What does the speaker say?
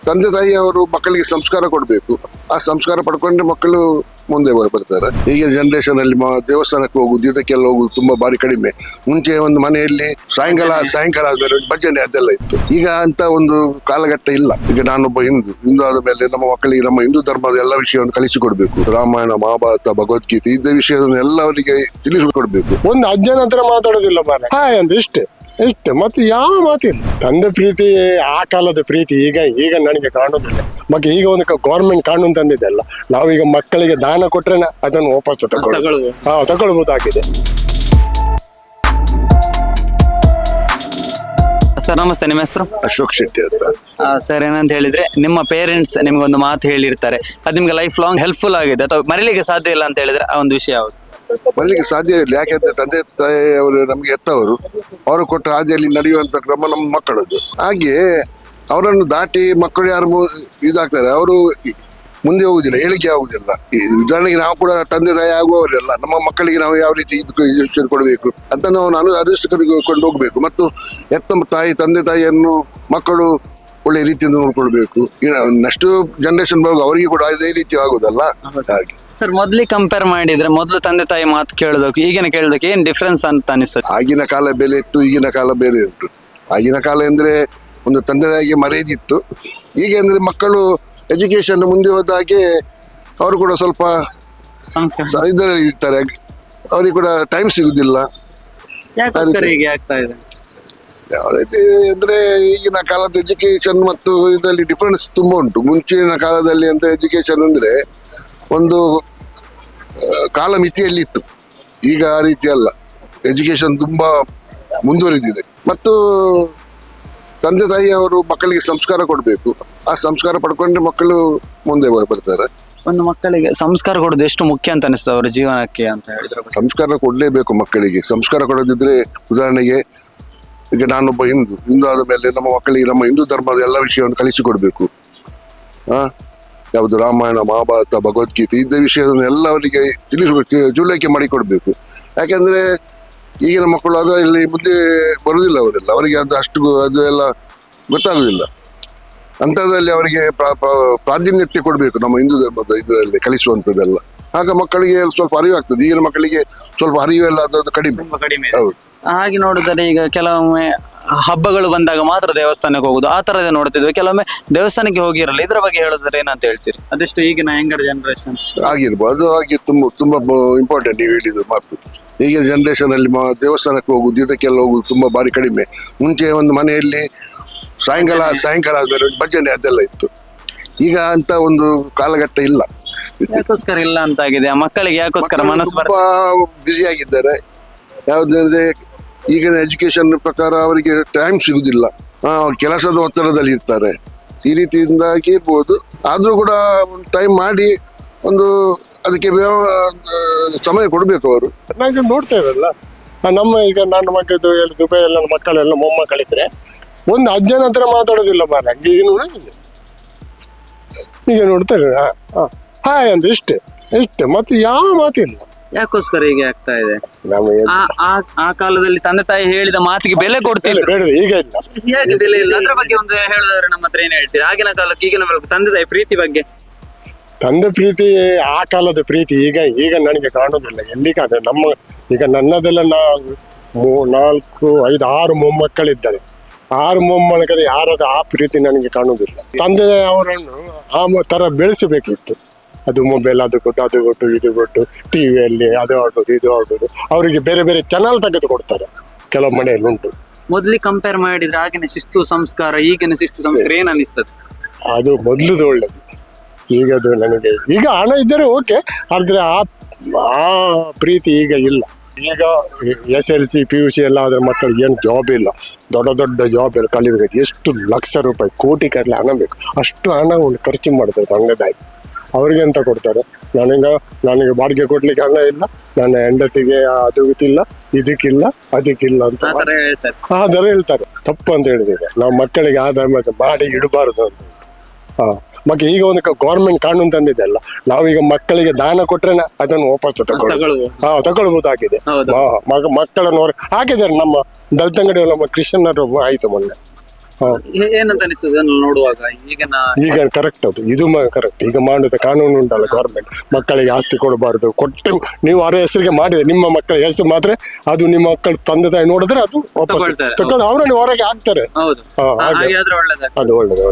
ತಂದೆ ತಾಯಿಯವರು ಮಕ್ಕಳಿಗೆ ಸಂಸ್ಕಾರ ಕೊಡಬೇಕು. ಆ ಸಂಸ್ಕಾರ ಪಡ್ಕೊಂಡ್ರೆ ಮಕ್ಕಳು ಮುಂದೆ ಬರ್ತಾರೆ. ಈಗಿನ ಜನರೇಷನ್ ಅಲ್ಲಿ ದೇವಸ್ಥಾನಕ್ಕೆ ಹೋಗುದು, ಇದಕ್ಕೆಲ್ಲ ಹೋಗುದು ತುಂಬಾ ಬಾರಿ ಕಡಿಮೆ. ಮುಂಚೆ ಒಂದು ಮನೆಯಲ್ಲಿ ಸಾಯಂಕಾಲ ಆದ್ಮೇಲೆ ಭಜನೆ ಅದೆಲ್ಲ ಇತ್ತು. ಈಗ ಅಂತ ಒಂದು ಕಾಲಘಟ್ಟ ಇಲ್ಲ. ಈಗ ನಾನೊಬ್ಬ ಹಿಂದೂ ಆದ ಮೇಲೆ ನಮ್ಮ ಮಕ್ಕಳಿಗೆ ನಮ್ಮ ಹಿಂದೂ ಧರ್ಮದ ಎಲ್ಲ ವಿಷಯವನ್ನು ಕಲಿಸಿಕೊಡ್ಬೇಕು. ರಾಮಾಯಣ, ಮಹಾಭಾರತ, ಭಗವದ್ಗೀತೆ ಇದ್ದ ವಿಷಯವನ್ನು ಎಲ್ಲ ಅವರಿಗೆ ತಿಳಿಸಿಕೊಡ್ಬೇಕು. ಒಂದು ಅಜ್ಜನ ಹತ್ರ ಮಾತಾಡೋದಿಲ್ಲ ಬಾರೆ, ಹಾಯ್ ಅಂತ ಇಷ್ಟೇ ಮತ್ತೆ ಯಾವ ಮಾತಿಲ್ಲ. ತಂದೆ ಪ್ರೀತಿ ಆ ಕಾಲದ ಪ್ರೀತಿ ಈಗ ನನಗೆ ಕಾಣೋದಿಲ್ಲ. ಮತ್ತೆ ಈಗ ಒಂದು ಗೌರ್ಮೆಂಟ್ ಕಾನೂನು ತಂದಿದೆಲ್ಲ, ನಾವೀಗ ಮಕ್ಕಳಿಗೆ ದಾನ ಕೊಟ್ರೆ ಅದನ್ನು ವಾಪಸ್ ತಗೊಳ್ಬಹುದಾಗಿದೆ. ಸರ್ ನಮಸ್ತೆ, ನಿಮ್ಮ ಹೆಸರು? ಅಶೋಕ್ ಶೆಟ್ಟಿ ಅಂತ. ಸರ್, ಏನಂತ ಹೇಳಿದ್ರೆ ನಿಮ್ಮ ಪೇರೆಂಟ್ಸ್ ನಿಮ್ಗೊಂದು ಮಾತು ಹೇಳಿರ್ತಾರೆ, ಅದು ನಿಮ್ಗೆ ಲೈಫ್ ಲಾಂಗ್ ಹೆಲ್ಪ್ಫುಲ್ ಆಗಿದೆ ಅಥವಾ ಮರೀಲಿಕ್ಕೆ ಸಾಧ್ಯ ಇಲ್ಲ ಅಂತ ಹೇಳಿದ್ರೆ ಆ ಒಂದು ವಿಷಯ ಯಾವುದು? ಮರಲಿಕ್ಕೆ ಸಾಧ್ಯ ಇಲ್ಲ. ಯಾಕೆಂದ್ರೆ ತಂದೆ ತಾಯಿ ಅವರು ನಮ್ಗೆ ಎತ್ತವರು, ಅವರು ಕೊಟ್ಟ ಹಾದಿಯಲ್ಲಿ ನಡೆಯುವಂತ ಕ್ರಮ ನಮ್ಮ ಮಕ್ಕಳದ್ದು. ಹಾಗೆ ಅವರನ್ನು ದಾಟಿ ಮಕ್ಕಳು ಯಾರು ಇದಾಗ್ತಾರೆ, ಅವರು ಮುಂದೆ ಹೋಗುದಿಲ್ಲ, ಏಳಿಗೆ ಆಗುದಿಲ್ಲ. ಈ ಉದಾಹರಣೆಗೆ ನಾವು ಕೂಡ ತಂದೆ ತಾಯಿ ಆಗುವವರೆಲ್ಲ ನಮ್ಮ ಮಕ್ಕಳಿಗೆ ನಾವು ಯಾವ ರೀತಿ ಎಜುಕೇಶನ್ ಕೊಡಬೇಕು ಅಂತ ನಾವು ಅನುಸರಿಸಿಕೊಂಡು ಹೋಗ್ಬೇಕು. ಮತ್ತು ಎತ್ತ ತಾಯಿ ತಂದೆ ತಾಯಿಯನ್ನು ಮಕ್ಕಳು ಒಳ್ಳೆ ರೀತಿಯಿಂದ ನೋಡ್ಕೊಳ್ಬೇಕು. ನೆಕ್ಸ್ಟ್ ಜನರೇಷನ್ ಬರುವಾಗ ಅವರಿಗೆ ಕೂಡ ಅದೇ ರೀತಿ ಆಗುದಲ್ಲ. ಹಾಗೆ ಸರ್, ಮೊದ್ಲಿಗೆ ಕಂಪೇರ್ ಮಾಡಿದ್ರೆ ಮೊದಲು ತಂದೆ ತಾಯಿ ಮಾತು ಕೇಳೋದಕ್ಕೆ ಈಗಿನ ಕೇಳೋದಕ್ಕೆ ಏನ್ ಡಿಫ್ರೆನ್ಸ್ ಅಂತ ಅನಿಸ್ತದೆ? ಆಗಿನ ಕಾಲ ಬೆಲೆ ಇತ್ತು, ಈಗಿನ ಕಾಲ ಬೇರೆ ಉಂಟು. ಆಗಿನ ಕಾಲ ಅಂದ್ರೆ ಒಂದು ತಂದೆ ತಾಯಿಗೆ ಮರ್ಯಾದಿತ್ತು. ಈಗ ಅಂದ್ರೆ ಮಕ್ಕಳು ಎಜುಕೇಶನ್ ಮುಂದೆ ಹೋದ ಹಾಗೆ ಅವರು ಕೂಡ ಸ್ವಲ್ಪ ಇದರಲ್ಲಿ ಇರ್ತಾರೆ, ಅವ್ರಿಗೆ ಕೂಡ ಟೈಮ್ ಸಿಗುದಿಲ್ಲ. ಯಾವ ರೀತಿ ಅಂದ್ರೆ ಈಗಿನ ಕಾಲದ ಎಜುಕೇಶನ್ ಮತ್ತು ಇದರಲ್ಲಿ ಡಿಫರೆನ್ಸ್ ತುಂಬಾ ಉಂಟು. ಮುಂಚಿನ ಕಾಲದಲ್ಲಿ ಅಂತ ಎಜುಕೇಶನ್ ಅಂದ್ರೆ ಒಂದು ಕಾಲ ಮಿತಿಯಲ್ಲಿತ್ತು. ಈಗ ಆ ರೀತಿ ಅಲ್ಲ, ಎಜುಕೇಶನ್ ತುಂಬಾ ಮುಂದುವರಿದಿದೆ. ಮತ್ತು ತಂದೆ ತಾಯಿಯವರು ಮಕ್ಕಳಿಗೆ ಸಂಸ್ಕಾರ ಕೊಡಬೇಕು. ಆ ಸಂಸ್ಕಾರ ಪಡ್ಕೊಂಡ್ರೆ ಮಕ್ಕಳು ಮುಂದೆ ಬರ್ತಾರೆ. ಒಂದು ಮಕ್ಕಳಿಗೆ ಸಂಸ್ಕಾರ ಕೊಡೋದು ಎಷ್ಟು ಮುಖ್ಯ ಅಂತ ಅನಿಸ್ತದೆ ಅವರ ಜೀವನಕ್ಕೆ ಅಂತ ಹೇಳಿದ್ರೆ? ಸಂಸ್ಕಾರ ಕೊಡ್ಲೇಬೇಕು ಮಕ್ಕಳಿಗೆ. ಸಂಸ್ಕಾರ ಕೊಡೋದಿದ್ರೆ, ಉದಾಹರಣೆಗೆ ಈಗ ನಾನೊಬ್ಬ ಹಿಂದೂ ಆದ ಮೇಲೆ ನಮ್ಮ ಮಕ್ಕಳಿಗೆ ನಮ್ಮ ಹಿಂದೂ ಧರ್ಮದ ಎಲ್ಲ ವಿಷಯವನ್ನು ಕಲಿಸಿಕೊಡ್ಬೇಕು. ಯಾವುದು ರಾಮಾಯಣ, ಮಹಾಭಾರತ, ಭಗವದ್ಗೀತೆ ಇದ್ದ ವಿಷಯವನ್ನು ಎಲ್ಲ ಅವರಿಗೆ ತಿಳುವಳಿಕೆ ಮಾಡಿಕೊಡ್ಬೇಕು. ಯಾಕೆಂದ್ರೆ ಈಗಿನ ಮಕ್ಕಳು ಅದರಲ್ಲಿ ಮುಂದೆ ಬರುವುದಿಲ್ಲ, ಅವರೆಲ್ಲ ಅವರಿಗೆ ಅದು ಎಲ್ಲ ಗೊತ್ತಾಗುದಿಲ್ಲ. ಅಂಥದ್ರಲ್ಲಿ ಅವರಿಗೆ ಪ್ರಾಧಾನ್ಯತೆ ಕೊಡಬೇಕು ನಮ್ಮ ಹಿಂದೂ ಧರ್ಮದ ಇದರಲ್ಲಿ ಕಲಿಸುವಂಥದ್ದೆಲ್ಲ. ಆಗ ಮಕ್ಕಳಿಗೆ ಸ್ವಲ್ಪ ಅರಿವಾಗ್ತದೆ. ಈಗಿನ ಮಕ್ಕಳಿಗೆ ಸ್ವಲ್ಪ ಅರಿವೆಲ್ಲ ಅದು ಕಡಿಮೆ. ಹೌದು. ಹಾಗೆ ನೋಡಿದರೆ ಈಗ ಕೆಲವೊಮ್ಮೆ ಹಬ್ಬಗಳು ಬಂದಾಗ ಮಾತ್ರ ದೇವಸ್ಥಾನಕ್ಕೆ ಹೋಗುದು, ಆ ತರದೇ ನೋಡ್ತಿದ್ವಿ. ಕೆಲವೊಮ್ಮೆ ದೇವಸ್ಥಾನಕ್ಕೆ ಹೋಗಿರಲ್ಲ. ಇದ್ರ ಬಗ್ಗೆ ಹೇಳೋದ್ರೆ ಏನಂತ ಹೇಳ್ತೀರಿ? ಅದೆಷ್ಟು ಈಗಿನ ಯಂಗರ್ ಜನರೇಷನ್ ಆಗಿರ್ಬೋದು. ಅದು ಹಾಗೆ ತುಂಬಾ ಇಂಪಾರ್ಟೆಂಟ್ ನೀವು ಹೇಳಿದ್ರು ಮಾತು. ಈಗಿನ ಜನರೇಷನ್ ಅಲ್ಲಿ ದೇವಸ್ಥಾನಕ್ಕೆ ಹೋಗುದು, ಇದಕ್ಕೆಲ್ಲ ಹೋಗುದು ತುಂಬಾ ಬಾರಿ ಕಡಿಮೆ. ಮುಂಚೆ ಒಂದು ಮನೆಯಲ್ಲಿ ಸಾಯಂಕಾಲ ಆದ್ಮೇಲೆ ಭಜನೆ ಅದೆಲ್ಲ ಇತ್ತು. ಈಗ ಅಂತ ಒಂದು ಕಾಲಘಟ್ಟ ಇಲ್ಲ. ಯಾಕೋಸ್ಕರ ಇಲ್ಲ ಅಂತ ಆಗಿದೆ? ಮಕ್ಕಳಿಗೆ ಯಾಕೋಸ್ಕರ ಮನಸ್ಸು ಬ್ಯುಸಿ ಆಗಿದ್ದಾರೆ. ಯಾವ್ದಂದ್ರೆ ಈಗಿನ ಎಜುಕೇಶನ್ ಪ್ರಕಾರ ಅವರಿಗೆ ಟೈಮ್ ಸಿಗುದಿಲ್ಲ, ಕೆಲಸದ ಒತ್ತಡದಲ್ಲಿ ಇರ್ತಾರೆ. ಈ ರೀತಿಯಿಂದಾಗಿ ಇರ್ಬೋದು. ಆದ್ರೂ ಕೂಡ ಟೈಮ್ ಮಾಡಿ ಒಂದು ಅದಕ್ಕೆ ಸಮಯ ಕೊಡ್ಬೇಕು ಅವರು. ನಾವು ನೋಡ್ತೇವಲ್ಲ, ಈಗ ನನ್ನ ಮಕ್ಕಳು ದುಬೈ ಎಲ್ಲ ಮಕ್ಕಳೆಲ್ಲ ಮೊಮ್ಮಕ್ಕಳಿದ್ರೆ ಒಂದು ಅಜ್ಜನ ಹತ್ರ ಮಾತಾಡೋದಿಲ್ಲ ಬಾರ. ಈಗ ನೋಡ್ತಾರೆ ಹಾಯ್ ಅಂತ ಇಷ್ಟೇ ಮತ್ತೆ ಯಾವ ಮಾತಿಲ್ಲ. ಯಾಕೋಸ್ಕರ ಹೀಗೆ ಆಗ್ತಾ ಇದೆ? ನಮಗೆ ಆ ಕಾಲದಲ್ಲಿ ತಂದೆ ತಾಯಿ ಹೇಳಿದ ಮಾತಿಗೆ ಬೆಲೆ ಕೊಡ್ತಿದ್ರು, ಈಗ ಇಲ್ಲ. ಹೇಗೆ ಬೆಲೆ ಇಲ್ಲ? ಅದ್ರ ಬಗ್ಗೆ ಒಂದು ಹೇಳೋದಾದ್ರೆ ನಮ್ಮ ಹತ್ರ ಏನ್ ಹೇಳ್ತೀರಿ? ಆಗಿನ ಕಾಲಕ್ಕೆ ಈಗಿನ ತಂದೆ ತಾಯಿ ಪ್ರೀತಿ ಬಗ್ಗೆ? ತಂದೆ ಪ್ರೀತಿ ಆ ಕಾಲದ ಪ್ರೀತಿ ಈಗ ನನಗೆ ಕಾಣೋದಿಲ್ಲ. ಎಲ್ಲಿ ಈಗ ನನ್ನದೆಲ್ಲ 4, 5, 6 ಮೊಮ್ಮಕ್ಕಳಿದ್ದಾರೆ. 6 ಮೊಮ್ಮಕ್ಕಳು ಯಾರದ ಆ ಪ್ರೀತಿ ನನಗೆ ಕಾಣುವುದಿಲ್ಲ. ತಂದೆ ಅವರನ್ನು ಆ ತರ ಬೆಳೆಸಬೇಕಿತ್ತು. ಅದು ಮೊಬೈಲ್ ಅದು ಕೊಟ್ಟು ಇದು ಕೊಟ್ಟು ಟಿವಿಯಲ್ಲಿ ಅದು ಆಡೋದು ಇದು ಆಡೋದು. ಅವರಿಗೆ ಬೇರೆ ಬೇರೆ ಚಾನಲ್ ತೆಗೆದು ಕೊಡ್ತಾರೆ, ಕೆಲವು ಮನೆಯಲ್ಲಿ ಉಂಟು. ಮೊದ್ಲಿಗೆ ಕಂಪೇರ್ ಮಾಡಿದ್ರೆ ಆಗಿನ ಶಿಸ್ತು ಸಂಸ್ಕಾರ ಈಗಿನ ಶಿಸ್ತು ಸಂಸ್ಕಾರ ಏನ್ ಅನಿಸ್ತದೆ? ಅದು ಮೊದಲುದು ಒಳ್ಳೇದು. ಈಗದು ನನಗೆ ಈಗ ಹಣ ಇದ್ದರೆ ಓಕೆ, ಆದ್ರೆ ಆ ಪ್ರೀತಿ ಈಗ ಇಲ್ಲ. ಈಗ SLC PUC ಎಲ್ಲ ಆದ್ರೆ ಮಕ್ಕಳಿಗೆ ಏನು ಜಾಬ್ ಇಲ್ಲ, ದೊಡ್ಡ ಜಾಬ್ ಎಲ್ಲ ಕಲಿಬೇಕು. ಎಷ್ಟು ಲಕ್ಷ ರೂಪಾಯಿ, ಕೋಟಿ ಕಟ್ಟಲೆ ಹಣ ಬೇಕು. ಅಷ್ಟು ಹಣ ಖರ್ಚು ಮಾಡ್ತಾರೆ ತಂದೆ ತಾಯಿ. ಅವ್ರಿಗೆ ಎಂತ ಕೊಡ್ತಾರೆ? ನನಗೆ ಬಾಡಿಗೆ ಕೊಡ್ಲಿಕ್ಕೆ ಹಣ ಇಲ್ಲ, ನನ್ನ ಹೆಂಡತಿಗೆ ಅದು ಗೊತ್ತಿಲ್ಲ, ಇದಕ್ಕಿಲ್ಲ ಅದಕ್ಕಿಲ್ಲ ಅಂತ ಆ ದರ ಹೇಳ್ತಾರೆ. ತಪ್ಪು ಅಂತ ಹೇಳಿದ್ರೆ ನಾವು ಮಕ್ಕಳಿಗೆ ಆಧಾರ ಮಾಡಿ ಇಡಬಾರದು ಅಂತ. ಮತ್ತೆ ಈಗ ಒಂದು ಗೌರ್ಮೆಂಟ್ ಕಾನೂನು ತಂದಿದೆಲ್ಲ, ನಾವೀಗ ಮಕ್ಕಳಿಗೆ ದಾನ ಕೊಟ್ರೆ ಅದನ್ನು ವಾಪಸ್ ತಗೊಳ್ಬಹುದಾಗಿದೆ. ಮಕ್ಕಳನ್ನು ಹಾಕಿದ್ದಾರೆ. ನಮ್ಮ ಬೆಳ್ತಂಗಡಿ ನಮ್ಮ ಕ್ರಿಶ್ಚಿಯನ್ನರು ಆಯ್ತು ಮೊನ್ನೆ. ಏನಂತ ಅನಿಸ್ತದೆ ಅದನ್ನ ನೋಡುವಾಗ ಈಗಿನ ಈಗ ಕರೆಕ್ಟ್ ಅದು ಇದು ಕರೆಕ್ಟ್. ಈಗ ಮಾಡುತ್ತೆ ಕಾನೂನು ಉಂಟಲ್ಲ ಗೌರ್ಮೆಂಟ್, ಮಕ್ಕಳಿಗೆ ಆಸ್ತಿ ಕೊಡಬಾರ್ದು, ಕೊಟ್ಟು ನೀವು ಅವರ ಹೆಸರಿಗೆ ಮಾಡಿದೆ ನಿಮ್ಮ ಮಕ್ಕಳ ಹೆಸರು ಮಾತ್ರ ಅದು ನಿಮ್ಮ ಮಕ್ಕಳು ತಂದೆ ತಾಯಿ ನೋಡಿದ್ರೆ ಅದು ವಾಪಸ್ ತಗೊಳ್ತಾರೆ. ತಕೊಂಡು ಅವರನ್ನು ಹೊರಗೆ ಹಾಕ್ತಾರೆ. ಹೌದು ಹಾ, ಹಾಗೆ. ಹಾಗೆ ಆದ್ರೆ ಒಳ್ಳೇದಾಗ ಅದು ಒಳ್ಳೇದು.